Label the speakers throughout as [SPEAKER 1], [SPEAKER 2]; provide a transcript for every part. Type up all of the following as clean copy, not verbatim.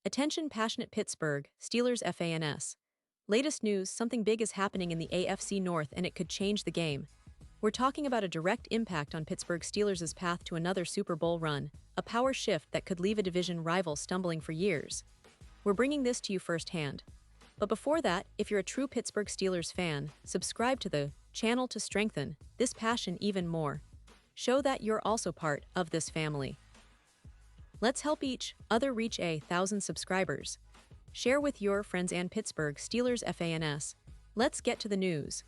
[SPEAKER 1] Attention passionate Pittsburgh Steelers fans. Latest news, something big is happening in the AFC North and it could change the game. We're talking about a direct impact on Pittsburgh Steelers' path to another Super Bowl run, a power shift that could leave a division rival stumbling for years. We're bringing this to you firsthand. But before that, if you're a true Pittsburgh Steelers fan, subscribe to the channel to strengthen this passion even more. Show that you're also part of this family. Let's help each other reach 1,000 subscribers. Share with your friends and Pittsburgh Steelers fans. Let's get to the news.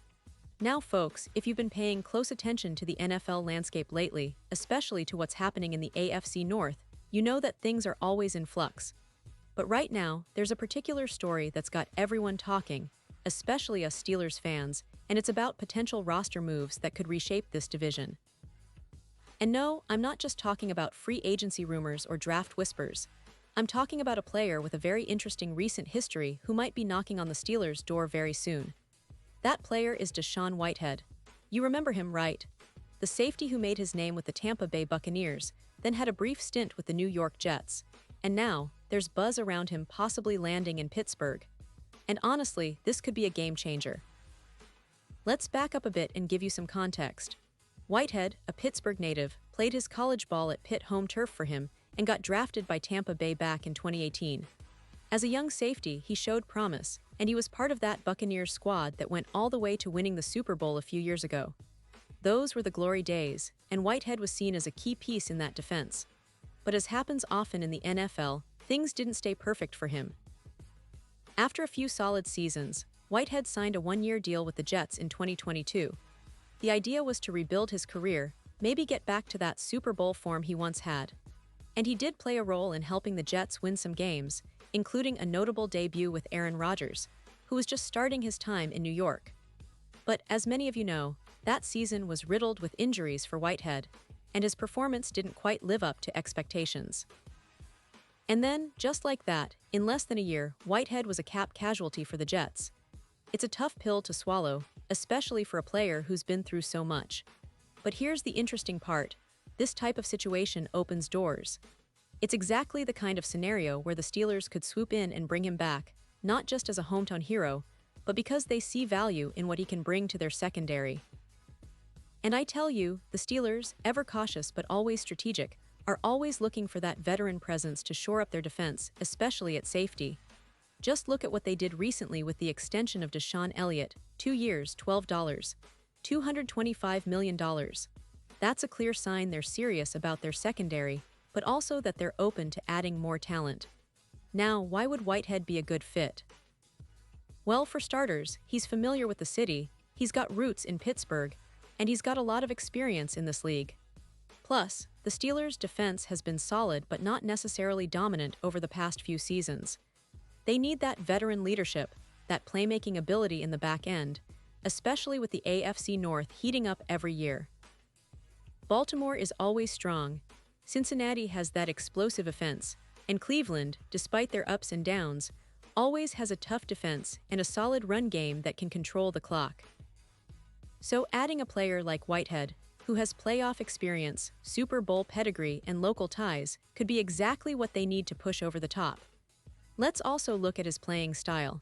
[SPEAKER 1] Now folks, if you've been paying close attention to the NFL landscape lately, especially to what's happening in the AFC North, you know that things are always in flux. But right now, there's a particular story that's got everyone talking, especially us Steelers fans, and it's about potential roster moves that could reshape this division. And no, I'm not just talking about free agency rumors or draft whispers. I'm talking about a player with a very interesting recent history who might be knocking on the Steelers' door very soon. That player is Whitehead. You remember him, right? The safety who made his name with the Tampa Bay Buccaneers, then had a brief stint with the New York Jets. And now, there's buzz around him possibly landing in Pittsburgh. And honestly, this could be a game changer. Let's back up a bit and give you some context. Whitehead, a Pittsburgh native, played his college ball at Pitt home turf for him and got drafted by Tampa Bay back in 2018. As a young safety, he showed promise, and he was part of that Buccaneers squad that went all the way to winning the Super Bowl a few years ago. Those were the glory days, and Whitehead was seen as a key piece in that defense. But as happens often in the NFL, things didn't stay perfect for him. After a few solid seasons, Whitehead signed a one-year deal with the Jets in 2022. The idea was to rebuild his career, maybe get back to that Super Bowl form he once had. And he did play a role in helping the Jets win some games, including a notable debut with Aaron Rodgers, who was just starting his time in New York. But as many of you know, that season was riddled with injuries for Whitehead, and his performance didn't quite live up to expectations. And then, just like that, in less than a year, Whitehead was a cap casualty for the Jets. It's a tough pill to swallow, especially for a player who's been through so much. But here's the interesting part. This type of situation opens doors. It's exactly the kind of scenario where the Steelers could swoop in and bring him back, not just as a hometown hero, but because they see value in what he can bring to their secondary. And I tell you, the Steelers, ever cautious but always strategic, are always looking for that veteran presence to shore up their defense, especially at safety. Just look at what they did recently with the extension of Deshaun Elliott, 2 years, $12, $225 million. That's a clear sign they're serious about their secondary, but also that they're open to adding more talent. Now, why would Whitehead be a good fit? Well, for starters, he's familiar with the city, he's got roots in Pittsburgh, and he's got a lot of experience in this league. Plus, the Steelers' defense has been solid but not necessarily dominant over the past few seasons. They need that veteran leadership, that playmaking ability in the back end, especially with the AFC North heating up every year. Baltimore is always strong, Cincinnati has that explosive offense, and Cleveland, despite their ups and downs, always has a tough defense and a solid run game that can control the clock. So adding a player like Whitehead, who has playoff experience, Super Bowl pedigree, and local ties, could be exactly what they need to push over the top. Let's also look at his playing style.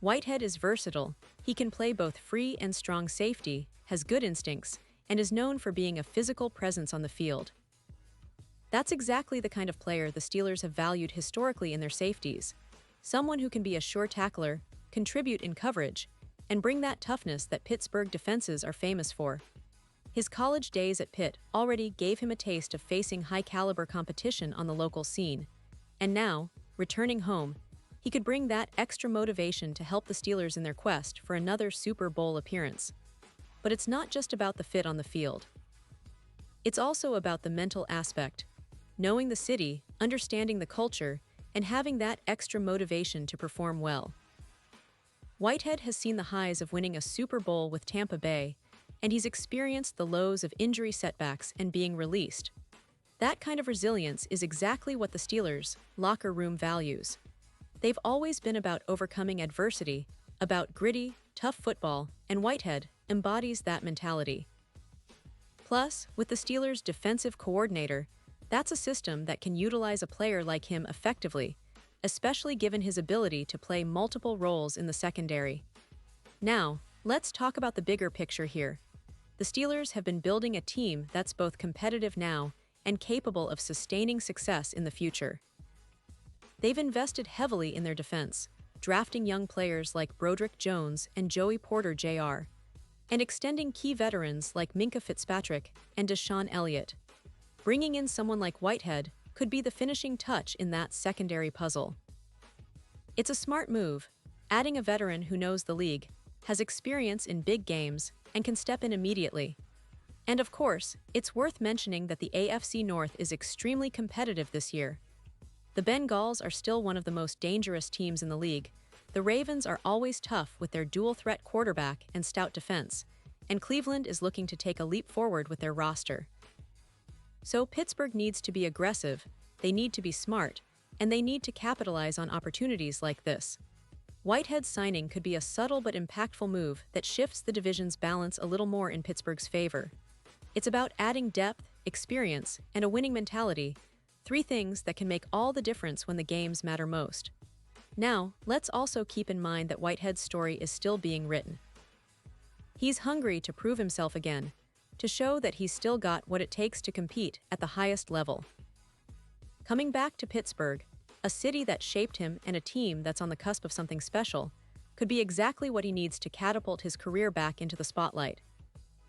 [SPEAKER 1] Whitehead is versatile, he can play both free and strong safety, has good instincts, and is known for being a physical presence on the field. That's exactly the kind of player the Steelers have valued historically in their safeties. Someone who can be a sure tackler, contribute in coverage, and bring that toughness that Pittsburgh defenses are famous for. His college days at Pitt already gave him a taste of facing high-caliber competition on the local scene. And now, returning home, he could bring that extra motivation to help the Steelers in their quest for another Super Bowl appearance. But it's not just about the fit on the field. It's also about the mental aspect. Knowing the city, understanding the culture, and having that extra motivation to perform well. Whitehead has seen the highs of winning a Super Bowl with Tampa Bay, and he's experienced the lows of injury setbacks and being released. That kind of resilience is exactly what the Steelers' locker room values. They've always been about overcoming adversity, about gritty, tough football, and Whitehead embodies that mentality. Plus, with the Steelers' defensive coordinator, that's a system that can utilize a player like him effectively, especially given his ability to play multiple roles in the secondary. Now, let's talk about the bigger picture here. The Steelers have been building a team that's both competitive now and capable of sustaining success in the future. They've invested heavily in their defense, drafting young players like Broderick Jones and Joey Porter Jr., and extending key veterans like Minkah Fitzpatrick and Deshaun Elliott. Bringing in someone like Whitehead could be the finishing touch in that secondary puzzle. It's a smart move, adding a veteran who knows the league, has experience in big games, and can step in immediately. And of course, it's worth mentioning that the AFC North is extremely competitive this year. The Bengals are still one of the most dangerous teams in the league. The Ravens are always tough with their dual-threat quarterback and stout defense, and Cleveland is looking to take a leap forward with their roster. So Pittsburgh needs to be aggressive, they need to be smart, and they need to capitalize on opportunities like this. Whitehead's signing could be a subtle but impactful move that shifts the division's balance a little more in Pittsburgh's favor. It's about adding depth, experience, and a winning mentality, three things that can make all the difference when the games matter most. Now, let's also keep in mind that Whitehead's story is still being written. He's hungry to prove himself again, to show that he's still got what it takes to compete at the highest level. Coming back to Pittsburgh, a city that shaped him and a team that's on the cusp of something special, could be exactly what he needs to catapult his career back into the spotlight.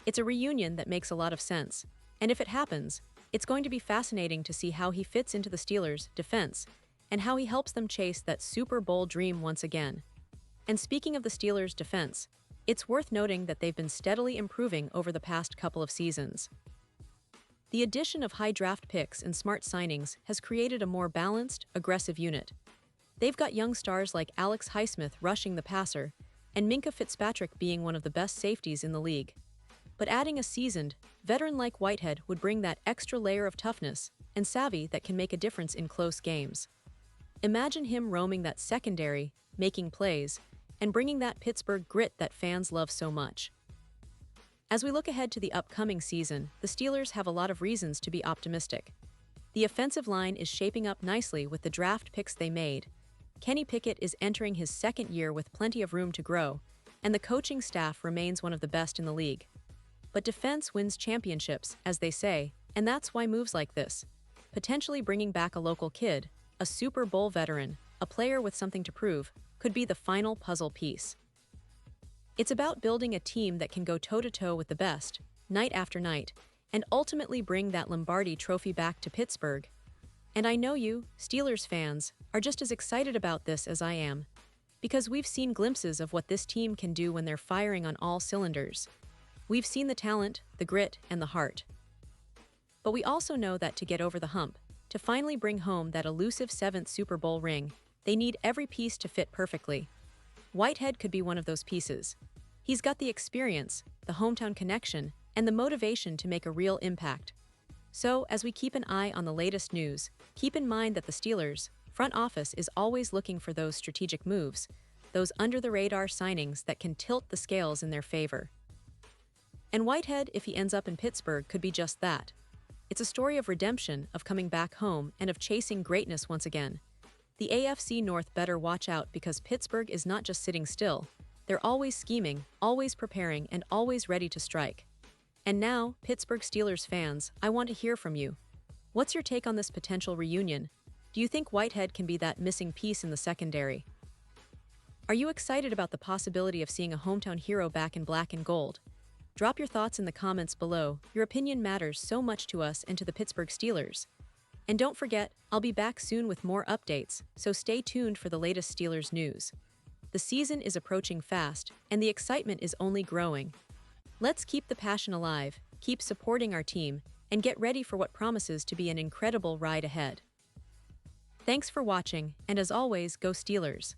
[SPEAKER 1] It's a reunion that makes a lot of sense, and if it happens, it's going to be fascinating to see how he fits into the Steelers' defense and how he helps them chase that Super Bowl dream once again. And speaking of the Steelers' defense, it's worth noting that they've been steadily improving over the past couple of seasons. The addition of high draft picks and smart signings has created a more balanced, aggressive unit. They've got young stars like Alex Highsmith rushing the passer, and Minkah Fitzpatrick being one of the best safeties in the league. But adding a seasoned, veteran like Whitehead would bring that extra layer of toughness and savvy that can make a difference in close games. Imagine him roaming that secondary, making plays, and bringing that Pittsburgh grit that fans love so much. As we look ahead to the upcoming season, the Steelers have a lot of reasons to be optimistic. The offensive line is shaping up nicely with the draft picks they made. Kenny Pickett is entering his second year with plenty of room to grow, and the coaching staff remains one of the best in the league. But defense wins championships, as they say, and that's why moves like this, potentially bringing back a local kid, a Super Bowl veteran, a player with something to prove, could be the final puzzle piece. It's about building a team that can go toe-to-toe with the best, night after night, and ultimately bring that Lombardi trophy back to Pittsburgh. And I know you, Steelers fans, are just as excited about this as I am, because we've seen glimpses of what this team can do when they're firing on all cylinders. We've seen the talent, the grit, and the heart. But we also know that to get over the hump, to finally bring home that elusive 7th Super Bowl ring, they need every piece to fit perfectly. Whitehead could be one of those pieces. He's got the experience, the hometown connection, and the motivation to make a real impact. So, as we keep an eye on the latest news, keep in mind that the Steelers' front office is always looking for those strategic moves, those under-the-radar signings that can tilt the scales in their favor. And Whitehead, if he ends up in Pittsburgh, could be just that. It's a story of redemption, of coming back home, and of chasing greatness once again. The AFC North better watch out because Pittsburgh is not just sitting still. They're always scheming, always preparing, and always ready to strike. And now, Pittsburgh Steelers fans, I want to hear from you. What's your take on this potential reunion? Do you think Whitehead can be that missing piece in the secondary? Are you excited about the possibility of seeing a hometown hero back in black and gold? Drop your thoughts in the comments below. Your opinion matters so much to us and to the Pittsburgh Steelers. And don't forget, I'll be back soon with more updates, so stay tuned for the latest Steelers news. The season is approaching fast, and the excitement is only growing. Let's keep the passion alive, keep supporting our team, and get ready for what promises to be an incredible ride ahead. Thanks for watching, and as always, go Steelers!